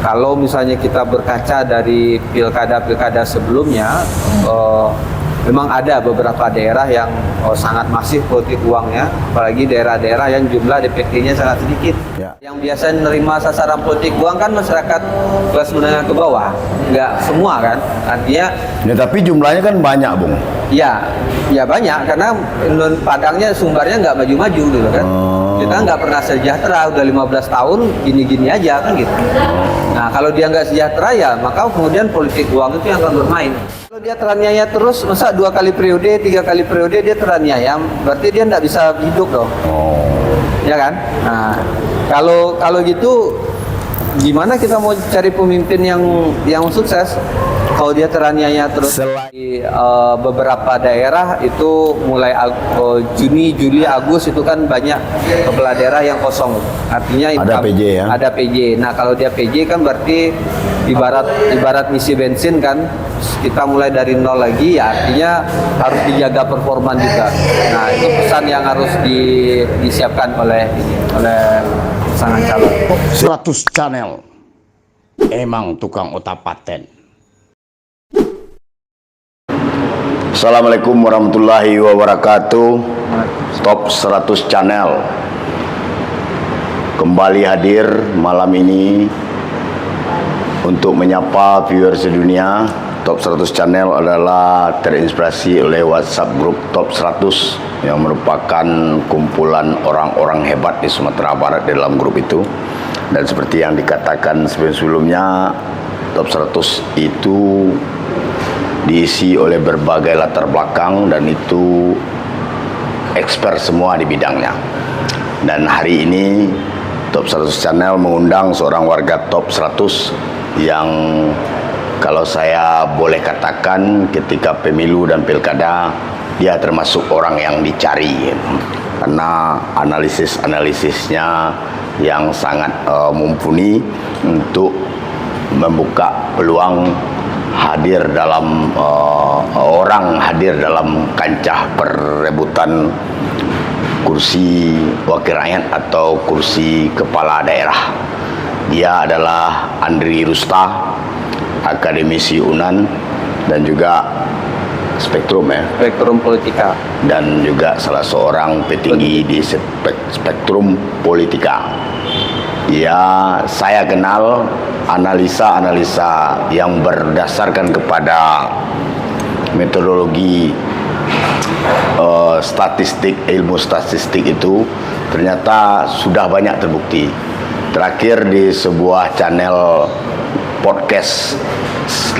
kalau misalnya kita berkaca dari pilkada-pilkada sebelumnya, memang ada beberapa daerah yang sangat masif politik uangnya, apalagi daerah-daerah yang jumlah DPT-nya sangat sedikit. Ya. Yang biasa menerima sasaran politik uang kan masyarakat kelas menengah ke bawah, nggak semua kan. Artinya, Ya, tapi jumlahnya kan banyak, Bung. ya banyak karena Padangnya sumbernya nggak maju-maju gitu kan. Kita nggak pernah sejahtera, udah 15 tahun gini-gini aja kan gitu. Nah kalau dia nggak sejahtera ya maka kemudian politik uang itu yang akan bermain. Kalau dia teraniaya terus, masa 2 kali periode, 3 kali periode dia teraniaya, berarti dia nggak bisa hidup dong. Ya kan? Nah kalau gitu gimana kita mau cari pemimpin yang sukses? Kalau dia teraniaya terus. Di beberapa daerah itu mulai Juni, Juli, Agustus itu kan banyak kepala daerah yang kosong. Artinya Ada PJ ya? Ada PJ. Nah kalau dia PJ kan berarti ibarat ngisi bensin kan, kita mulai dari nol lagi, ya artinya harus dijaga performa juga. Nah itu pesan yang harus disiapkan oleh pasangan calon. 100 channel emang tukang otak paten. Assalamualaikum warahmatullahi wabarakatuh. Top 100 channel kembali hadir malam ini untuk menyapa viewers sedunia. Top 100 channel adalah terinspirasi oleh WhatsApp grup Top 100 yang merupakan kumpulan orang-orang hebat di Sumatera Barat di dalam grup itu. Dan seperti yang dikatakan sebelumnya, Top 100 itu diisi oleh berbagai latar belakang dan itu expert semua di bidangnya. Dan hari ini Top 100 Channel mengundang seorang warga Top 100 yang kalau saya boleh katakan ketika pemilu dan pilkada dia termasuk orang yang dicari karena analisisnya yang sangat mumpuni untuk membuka peluang hadir dalam kancah perebutan kursi wakil rakyat atau kursi kepala daerah. Dia adalah Andri Rusta, akademisi UNAN dan juga Spektrum Politika, dan juga salah seorang petinggi di Spektrum Politika. Ya, saya kenal analisa yang berdasarkan kepada metodologi statistik, ilmu statistik itu ternyata sudah banyak terbukti. Terakhir di sebuah channel podcast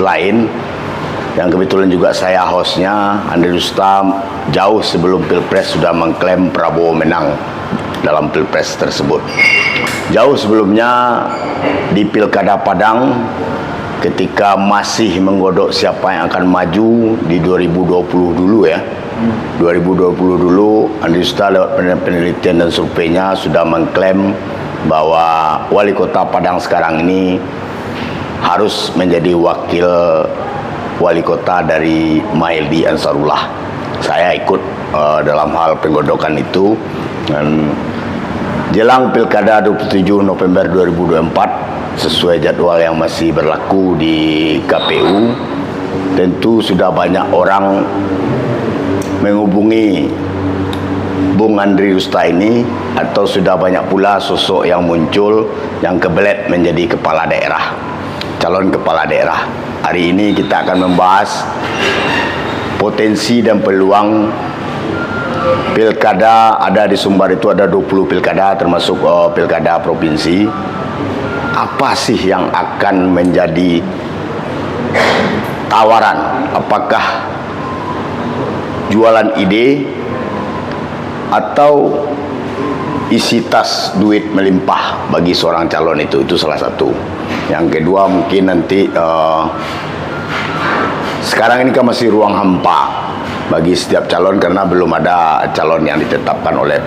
lain yang kebetulan juga saya hostnya, Andri Rusta jauh sebelum Pilpres sudah mengklaim Prabowo menang dalam Pilpres tersebut. Jauh sebelumnya di Pilkada Padang ketika masih menggodok siapa yang akan maju di 2020 dulu ya. 2020 dulu Andri Rusta lewat penelitian dan surveinya sudah mengklaim bahwa wali kota Padang sekarang ini harus menjadi wakil wali kota dari Maildi Ansarullah. Saya ikut dalam hal penggodokan itu. Dan jelang Pilkada 27 November 2024 sesuai jadwal yang masih berlaku di KPU, tentu sudah banyak orang menghubungi Bung Andri Rusta ini, atau sudah banyak pula sosok yang muncul yang kebelet menjadi kepala daerah, calon kepala daerah. Hari ini kita akan membahas potensi dan peluang pilkada. Ada di Sumbar itu ada 20 pilkada termasuk pilkada provinsi. Apa sih yang akan menjadi tawaran? Apakah jualan ide atau isi tas duit melimpah bagi seorang calon? Itu salah satu. Yang kedua mungkin nanti sekarang ini kan masih ruang hampa bagi setiap calon karena belum ada calon yang ditetapkan oleh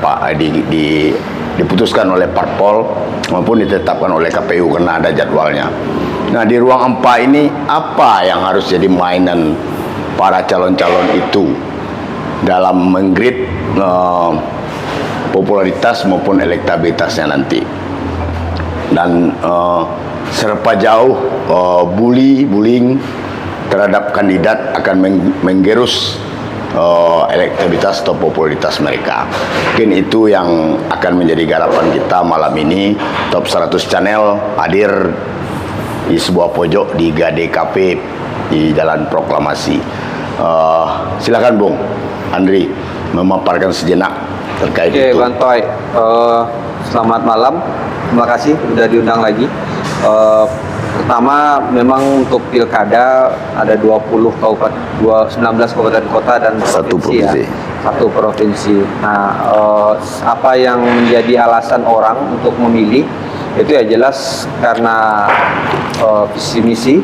diputuskan oleh parpol maupun ditetapkan oleh KPU karena ada jadwalnya. Nah, di ruang hampa ini apa yang harus jadi mainan para calon-calon itu dalam menggrid popularitas maupun elektabilitasnya nanti. Dan seberapa jauh bullying terhadap kandidat akan menggerus elektabilitas atau popularitas mereka. Mungkin itu yang akan menjadi garapan kita malam ini. Top 100 Channel hadir di sebuah pojok di GDKP di Jalan Proklamasi. Silakan Bung Andri memaparkan sejenak terkait itu. Oke, Bang Toy, selamat malam. Terima kasih sudah diundang lagi. Pertama, memang untuk pilkada ada 19 kabupaten kota dan Satu provinsi. Satu provinsi. Nah, apa yang menjadi alasan orang untuk memilih itu ya jelas karena visi misi,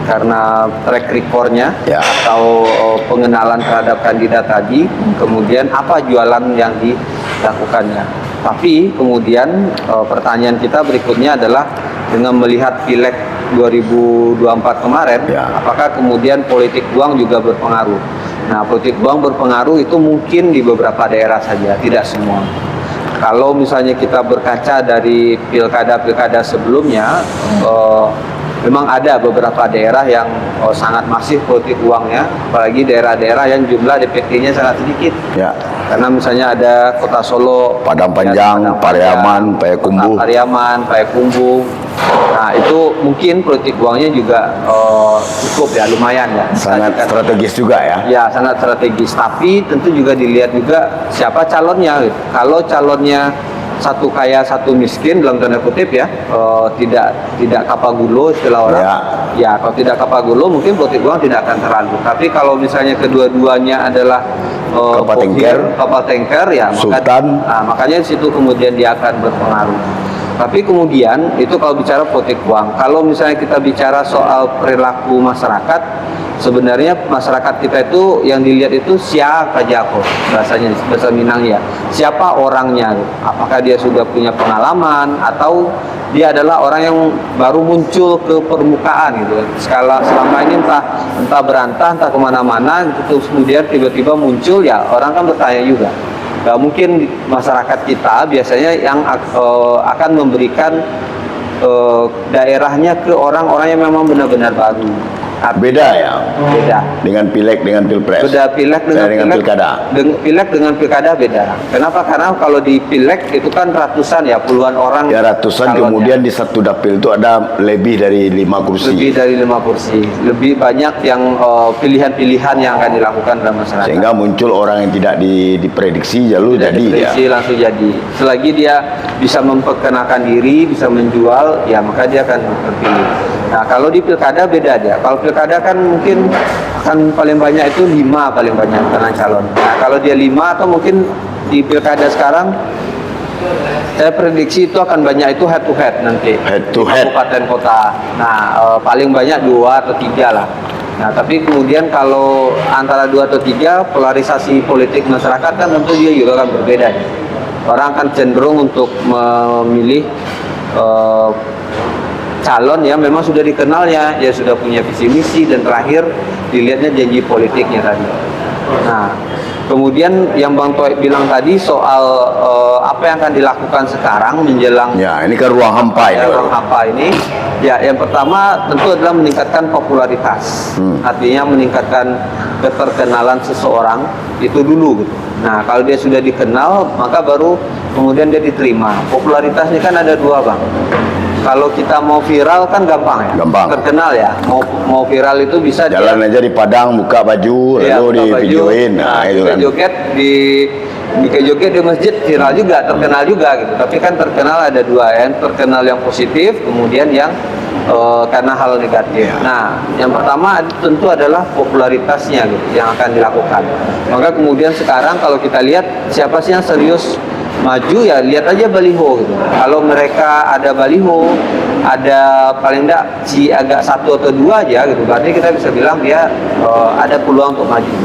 karena track recordnya Ya. atau pengenalan terhadap kandidat tadi, kemudian apa jualan yang dilakukannya. Tapi kemudian pertanyaan kita berikutnya adalah dengan melihat pileg 2024 kemarin, Ya. apakah kemudian politik uang juga berpengaruh? Nah, politik uang berpengaruh itu mungkin di beberapa daerah saja, tidak semua. Kalau misalnya kita berkaca dari pilkada-pilkada sebelumnya, memang ada beberapa daerah yang sangat masif politik uangnya, apalagi daerah-daerah yang jumlah DPT-nya sangat sedikit. Ya. Karena misalnya ada Kota Solo, Padang Panjang, Padang Pariaman, Panjang, Payakumbuh. Kota Pariaman, Payakumbuh. Nah, itu mungkin politik uangnya juga cukup ya, lumayan ya. Sangat strategis juga ya. Ya, sangat strategis. Tapi tentu juga dilihat juga siapa calonnya. Gitu. Kalau calonnya satu kaya satu miskin dalam tanda kutip ya, tidak kapagulo istilah orang. Ya, kalau tidak kapagulo mungkin politik uang tidak akan terlalu. Tapi kalau misalnya kedua-duanya adalah kapal tanker ya, Sultan. makanya di situ kemudian dia akan berpengaruh. Tapi kemudian itu kalau bicara politik uang, kalau misalnya kita bicara soal perilaku masyarakat, sebenarnya masyarakat kita itu yang dilihat itu siapa jako bahasanya, bahasa Minang ya, siapa orangnya, apakah dia sudah punya pengalaman atau dia adalah orang yang baru muncul ke permukaan gitu. Selama ini entah berantah, entah kemana-mana gitu, kemudian tiba-tiba muncul ya, orang kan bertanya juga. Gak mungkin masyarakat kita biasanya yang akan memberikan daerahnya ke orang-orang yang memang benar-benar baru. Beda ya. Beda. Dengan pileg dengan pilpres. Beda pileg dengan pilkada. Pileg dengan pilkada beda. Kenapa? Karena kalau di pileg itu kan ratusan ya, puluhan orang. Ya ratusan, kemudian di satu dapil itu ada lebih dari 5 kursi. Lebih dari 5 kursi. Lebih banyak yang pilihan-pilihan yang akan dilakukan dalam masyarakat. Sehingga muncul orang yang tidak diprediksi lalu jadi diprediksi, ya. langsung jadi. Selagi dia bisa memperkenalkan diri, bisa menjual, ya maka dia akan terpilih. Nah, kalau di pilkada beda dia. Kalau pilkada kan mungkin akan paling banyak itu 5 paling banyak karena calon. Nah, kalau dia 5 atau mungkin di pilkada sekarang saya prediksi itu akan banyak itu head to head nanti. Head to di head. Kabupaten kota. Nah, paling banyak 2 atau 3 lah. Nah, tapi kemudian kalau antara 2 atau 3 polarisasi politik masyarakat kan tentu dia juga akan berbeda. Orang akan cenderung untuk memilih calon yang memang sudah dikenalnya, ya sudah punya visi misi, dan terakhir dilihatnya janji politiknya tadi. Nah, kemudian yang Bang Toy bilang tadi soal apa yang akan dilakukan sekarang menjelang Ya, ini kan ruang hampa ini. ruang hampa ini, ya yang pertama tentu adalah meningkatkan popularitas. Artinya meningkatkan keterkenalan seseorang itu dulu gitu. Nah, kalau dia sudah dikenal, maka baru kemudian dia diterima. Popularitasnya kan ada 2, Bang. Kalau kita mau viral kan gampang ya, Gampang. terkenal ya. Mau viral itu bisa Jalan aja di Padang, buka baju, ya, lalu di buka baju, videoin. Nah, itu kan. joget di joget di masjid viral juga, terkenal juga gitu. Tapi kan terkenal ada 2 ya, terkenal yang positif, kemudian yang karena hal negatif. Nah, yang pertama tentu adalah popularitasnya gitu, yang akan dilakukan. Maka kemudian sekarang kalau kita lihat siapa sih yang serius maju, ya lihat aja baliho gitu. Kalau mereka ada baliho, ada paling enggak agak 1 atau 2 aja gitu, berarti kita bisa bilang dia ada peluang untuk maju.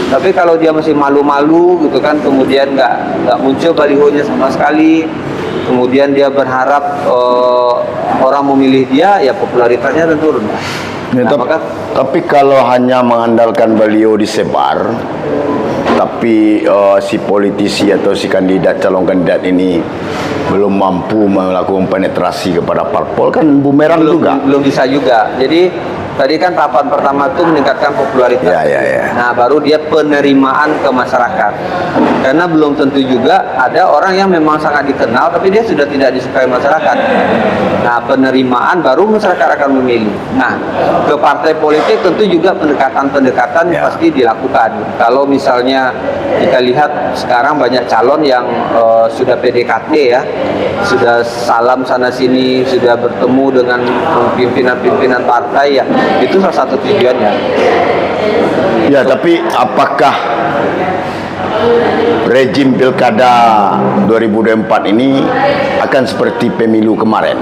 Tapi kalau dia masih malu-malu gitu kan, kemudian nggak muncul balihonya sama sekali, kemudian dia berharap orang memilih dia, ya popularitasnya tentu rendah. Ya, Nah, maka tapi kalau hanya mengandalkan baliho disebar, tapi si politisi atau si calon kandidat ini belum mampu melakukan penetrasi kepada parpol, kan bumerang juga. Belum bisa juga. Jadi tadi kan tahapan pertama itu meningkatkan popularitas. Ya. Nah, baru dia penerimaan ke masyarakat. Karena belum tentu juga ada orang yang memang sangat dikenal tapi dia sudah tidak disukai masyarakat. Nah, penerimaan baru masyarakat akan memilih. Nah, ke partai politik tentu juga pendekatan-pendekatan pasti dilakukan. Kalau misalnya kita lihat sekarang banyak calon yang sudah PDKT ya, sudah salam sana sini, sudah bertemu dengan pimpinan-pimpinan partai ya. Itu salah satu tujuannya. Ya, tapi apakah rejim pilkada 2024 ini akan seperti pemilu kemarin?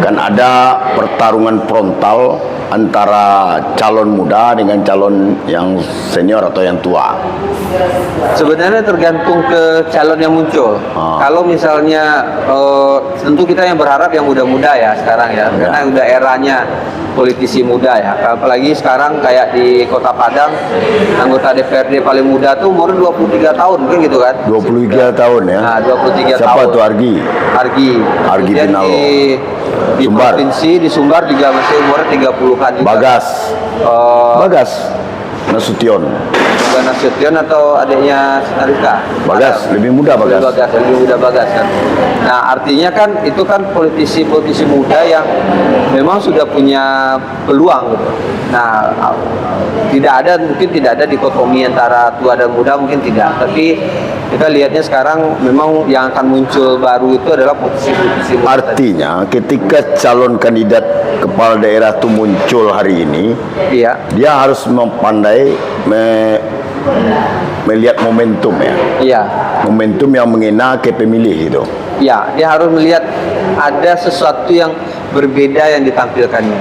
Kan ada pertarungan frontal antara calon muda dengan calon yang senior atau yang tua. Sebenarnya tergantung ke calon yang muncul. Kalau misalnya tentu kita yang berharap yang muda-muda ya sekarang ya, karena udah eranya politisi muda ya. Apalagi sekarang kayak di Kota Padang, anggota DPRD paling muda tuh umurnya 23 tahun kan gitu kan. 23 tahun ya. Nah, 23 Siapa tahun. tuh Argi Kemudian Pinalo. Di Sumbar. provinsi di Sumbar juga masih umurnya 30-an juga. Bagas Nasution. Bukan Nasution atau adiknya Arika? Bagas, lebih muda Bagas. Lebih muda Bagas kan. Nah, artinya kan itu kan politisi muda yang memang sudah punya peluang gitu. Nah, mungkin tidak ada dikotomi antara tua dan muda, mungkin tidak. Tapi kita lihatnya sekarang memang yang akan muncul baru itu adalah politisi muda. Artinya ketika calon kandidat kepala daerah itu muncul hari ini, Iya. dia harus pandai melihat momentum ya. Iya. Momentum yang mengena ke pemilih itu. Ya, dia harus melihat ada sesuatu yang berbeda yang ditampilkannya.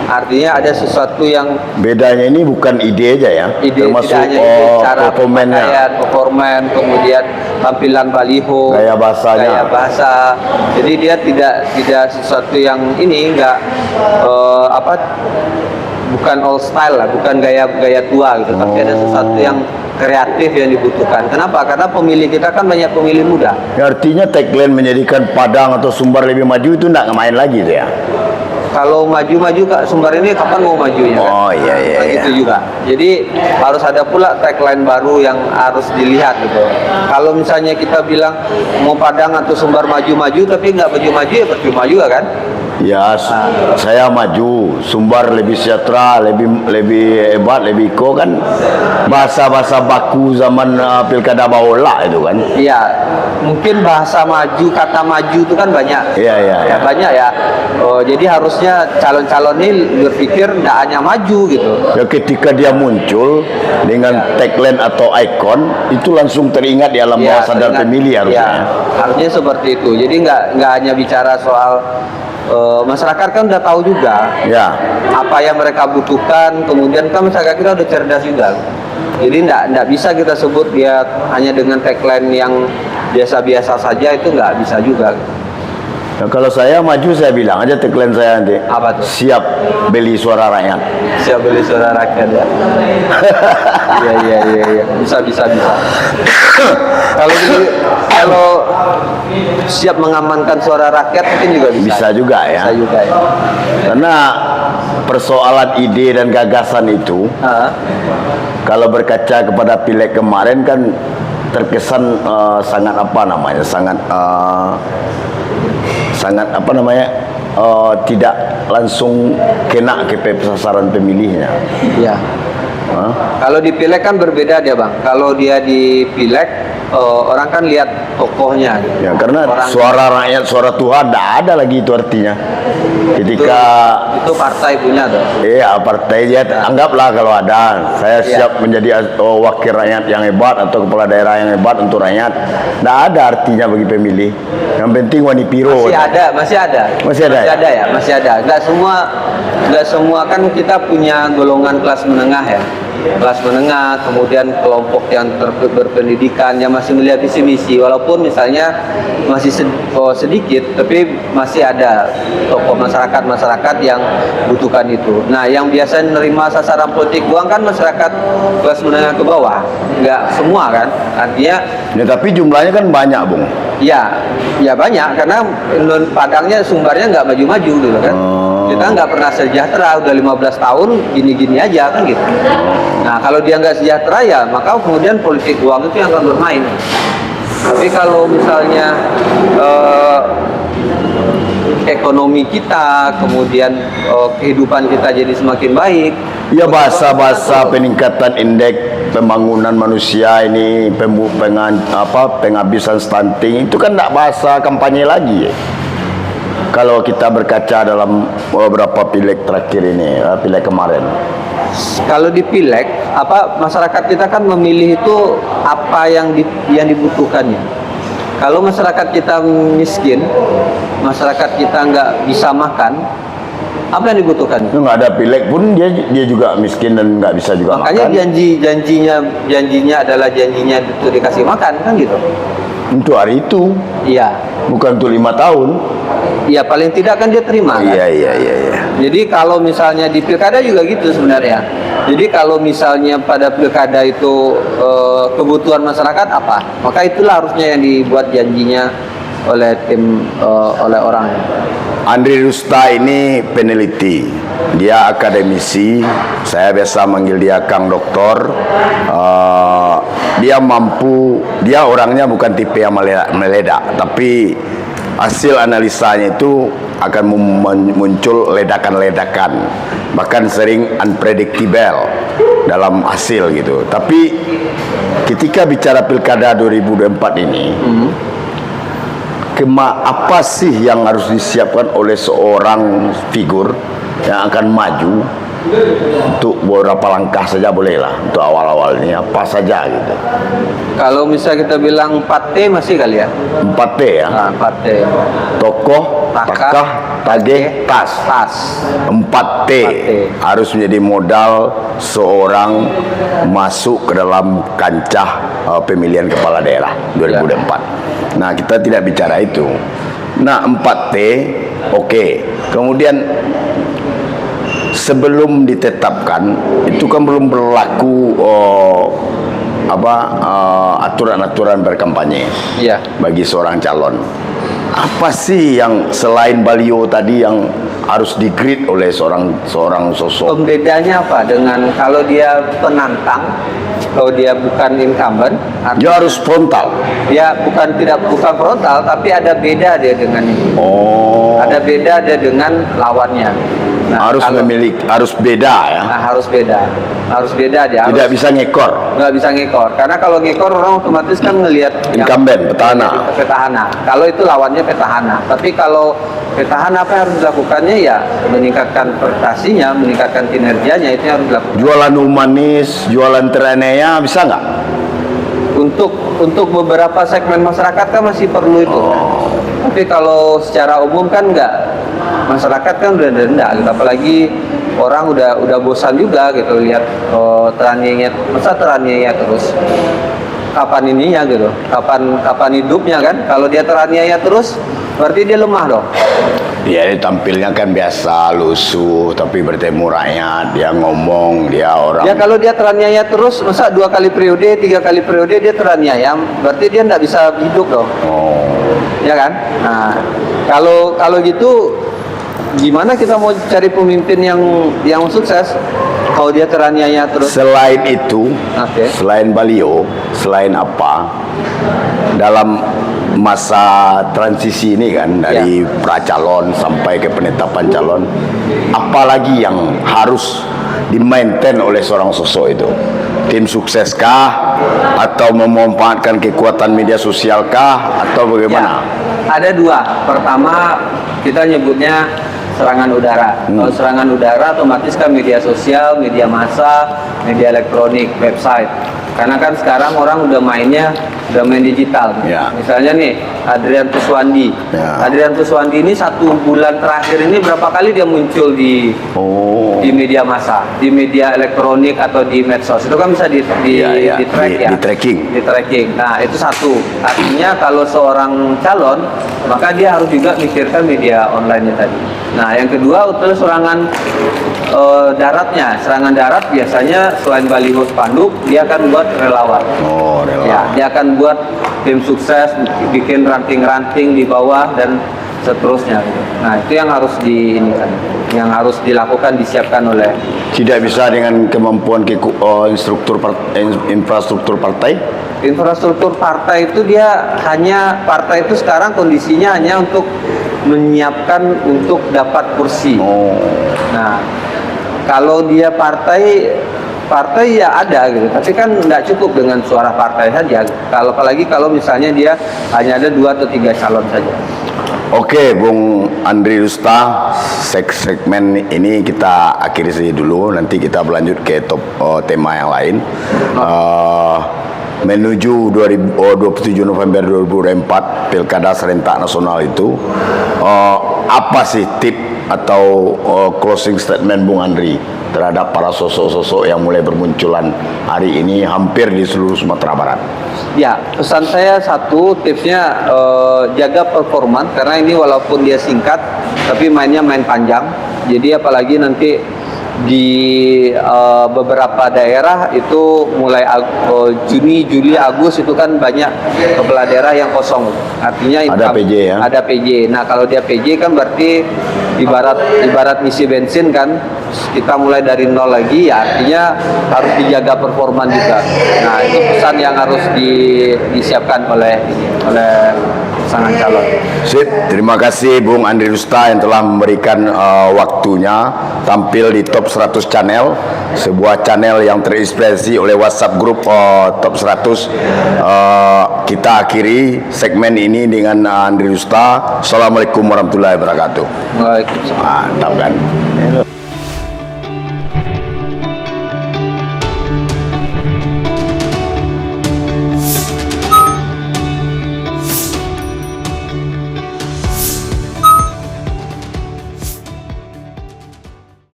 Artinya ada sesuatu yang Bedanya ini bukan ide aja ya, termasuk tidak hanya ide, cara performannya, performan, kemudian tampilan baliho, gaya bahasanya. gaya bahasa. Jadi dia tidak sesuatu yang ini bukan old style lah, bukan gaya tua gitu, tapi ada sesuatu yang kreatif yang dibutuhkan. Kenapa? Karena pemilih kita kan banyak pemilih muda. Ya, artinya tagline menjadikan Padang atau Sumbar lebih maju itu enggak main lagi tuh ya. Kalau maju-maju Kak Sumbar ini kapan mau majunya kan? Oh iya. Itu juga. Jadi harus ada pula tagline baru yang harus dilihat gitu. Kalau misalnya kita bilang mau Padang atau Sumbar maju-maju tapi nggak maju-maju ya percuma juga kan? Ya, saya maju, Sumbar lebih sejahtera, lebih hebat, lebih kan bahasa-bahasa baku zaman pilkada bahola itu kan. Iya, mungkin bahasa maju, kata maju itu kan banyak. Iya. Banyak ya. Jadi harusnya calon-calon ini berpikir tidak hanya maju gitu. Ya, ketika dia muncul dengan tagline atau ikon itu langsung teringat di alam bawah sadar pemilih harusnya. Ya, harusnya seperti itu. Jadi nggak hanya bicara soal masyarakat kan udah tahu juga apa yang mereka butuhkan, kemudian kan masyarakat kita udah cerdas juga. Jadi nggak bisa kita sebut dia hanya dengan tagline yang biasa-biasa saja, itu nggak bisa juga. Nah, kalau saya maju, saya bilang aja tagline saya nanti. Apa tuh? Siap beli suara rakyat. Siap beli suara rakyat ya. Iya. Bisa. Kalau siap mengamankan suara rakyat mungkin juga bisa. Bisa juga ya. Karena persoalan ide dan gagasan itu, kalau berkaca kepada pileg kemarin kan terkesan sangat tidak langsung kena ke sasaran pemilihnya. Iya. Kalau di pileg kan berbeda dia Bang. Kalau dia di pileg orang kan lihat tokohnya. Ya, karena suara rakyat, suara Tuhan tidak ada lagi itu artinya. Ketika itu partai punya tuh. Iya, partai dia anggaplah kalau ada, saya siap menjadi wakil rakyat yang hebat atau kepala daerah yang hebat untuk rakyat. Tidak ada artinya bagi pemilih. Yang penting wani piro. Masih ada. Enggak semua kan kita punya golongan kelas menengah ya. Kelas menengah, kemudian kelompok yang berpendidikan yang masih melihat visi misi, walaupun misalnya masih sedikit, tapi masih ada tokoh masyarakat yang butuhkan itu. Nah, yang biasa menerima sasaran politik uang kan masyarakat kelas menengah ke bawah, nggak semua kan. Artinya Ya, tapi jumlahnya kan banyak, Bung. ya banyak karena Padangnya sumbernya nggak maju-maju gitu kan. Kita nggak pernah sejahtera, udah 15 tahun gini-gini aja kan gitu. Nah, kalau dia nggak sejahtera ya maka kemudian politik uang itu yang akan bermain. Tapi kalau misalnya ekonomi kita, kemudian kehidupan kita jadi semakin baik. Ya, bahasa-bahasa peningkatan indeks pembangunan manusia ini, penghabisan stunting itu kan tidak bahasa kampanye lagi ya. Kalau kita berkaca dalam beberapa pileg terakhir ini, pileg kemarin. Kalau di pileg, masyarakat kita kan memilih itu apa yang dibutuhkannya. Kalau masyarakat kita miskin, masyarakat kita nggak bisa makan, apa yang dibutuhkan? Nggak ada pileg pun dia juga miskin dan nggak bisa juga Makanya makan. janjinya adalah janjinya untuk dikasih makan kan gitu. Untuk hari itu, Iya. bukan untuk 5 tahun. Ya paling tidak kan dia terima kan? Iya. Jadi kalau misalnya di pilkada juga gitu sebenarnya. Jadi kalau misalnya pada pilkada itu kebutuhan masyarakat apa, maka itulah harusnya yang dibuat janjinya oleh oleh orang. Andri Rusta ini peneliti, dia akademisi, saya biasa manggil dia Kang Doktor. Dia orangnya bukan tipe yang meledak, tapi hasil analisanya itu akan muncul ledakan-ledakan, bahkan sering unpredictable dalam hasil gitu. Tapi ketika bicara pilkada 2024 ini, apa sih yang harus disiapkan oleh seorang figur yang akan maju untuk beberapa langkah saja bolehlah untuk awal-awal ini, apa saja gitu. Kalau misalnya kita bilang 4T masih kali ya? 4T ya. Nah, 4T. Tokoh, takah, tagih, tas. 4T harus menjadi modal seorang masuk ke dalam kancah pemilihan kepala daerah 2024. Nah, kita tidak bicara itu. Nah, 4T oke. Kemudian sebelum ditetapkan itu kan belum berlaku aturan-aturan berkampanye bagi seorang calon. Apa sih yang selain baliho tadi yang harus di-grid oleh seorang sosok? Pembedanya apa dengan kalau dia penantang, kalau dia bukan incumbent, Dia harus frontal. dia bukan frontal, tapi ada beda dia dengan ini. Ada beda dia dengan lawannya. Nah, harus beda ya. harus beda dia. Tidak bisa ngekor. Nggak bisa ngekor, karena kalau ngekor orang otomatis kan ngelihat Incumbent, petahana. Kalau itu lawannya petahana. Tapi kalau petahana apa yang harus dilakukannya ya meningkatkan prestasinya, meningkatkan kinerjanya, itu yang harus dilakukan. Jualan humanis, jualan teranea bisa nggak? Untuk beberapa segmen masyarakat kan masih perlu itu. Tapi kalau secara umum kan enggak. Masyarakat kan udah rendah gitu. Apalagi orang udah bosan juga gitu lihat teraniaya terus. Kapan ininya gitu? Kapan hidupnya kan? Kalau dia teraniaya terus berarti dia lemah dong. Dia tampilnya kan biasa lusuh, tapi bertemu rakyat, dia ngomong, dia orang. Ya kalau dia teraniaya terus, masa 2 kali periode, 3 kali periode dia teraniaya, berarti dia nggak bisa hidup dong. Ya kan? Nah, kalau gitu gimana kita mau cari pemimpin yang sukses kalau dia teraniaya terus? Selain itu, selain baliho, selain apa, dalam masa transisi ini kan dari pracalon sampai ke penetapan calon, apalagi yang harus dimaintain oleh seorang sosok itu? Tim sukses kah, atau memanfaatkan kekuatan media sosial kah, atau bagaimana? Ada 2. Pertama kita nyebutnya serangan udara. Kalau serangan udara otomatis kan media sosial, media massa, media elektronik, website. Karena kan sekarang orang udah main digital. Ya. Misalnya nih Adrian Puswandi. Ya. Adrian Puswandi ini 1 bulan terakhir ini berapa kali dia muncul di media massa, di media elektronik atau di medsos. Itu kan bisa di track ya. Di tracking. Di tracking. Nah, itu satu. Artinya kalau seorang calon, maka dia harus juga mikirkan media online-nya tadi. Nah, yang kedua untuk serangan daratnya. Serangan darat biasanya selain baliho spanduk, dia akan buat relawan. Oh, relawan. Ya, dia akan buat tim sukses, bikin ranting-ranting di bawah dan seterusnya. Nah, itu yang harus yang harus dilakukan, disiapkan oleh. Tidak bisa dengan kemampuan infrastruktur partai. Infrastruktur partai itu partai itu sekarang kondisinya hanya untuk menyiapkan untuk dapat kursi. Nah, kalau dia partai ya ada gitu, tapi kan nggak cukup dengan suara partai saja. Apalagi kalau misalnya dia hanya ada 2 atau 3 calon saja. Oke, Bung Andri Rusta, segmen ini kita akhiri saja dulu. Nanti kita berlanjut ke tema yang lain. Menuju 27 November 2024 Pilkada Serentak Nasional itu, apa sih tip atau closing statement Bung Andri terhadap para sosok-sosok yang mulai bermunculan hari ini hampir di seluruh Sumatera Barat? Ya, pesan saya satu, tipsnya jaga performa, karena ini walaupun dia singkat tapi main panjang. Jadi apalagi nanti di beberapa daerah itu mulai Juni, Juli, Agustus itu kan banyak kepala daerah yang kosong. Artinya ada PJ ya. Ada PJ. Nah, kalau dia PJ kan berarti ibarat ngisi bensin kan, kita mulai dari nol lagi, ya artinya harus dijaga performa juga. Nah, itu pesan yang harus disiapkan oleh pasangan calon. Sip, terima kasih Bung Andri Rusta yang telah memberikan waktunya tampil di Top 100 Channel, sebuah channel yang terinspirasi oleh WhatsApp grup Top 100. Kita akhiri segmen ini dengan Andri Rusta. Assalamualaikum warahmatullahi wabarakatuh. Waalaikumsalam. Mantap kan?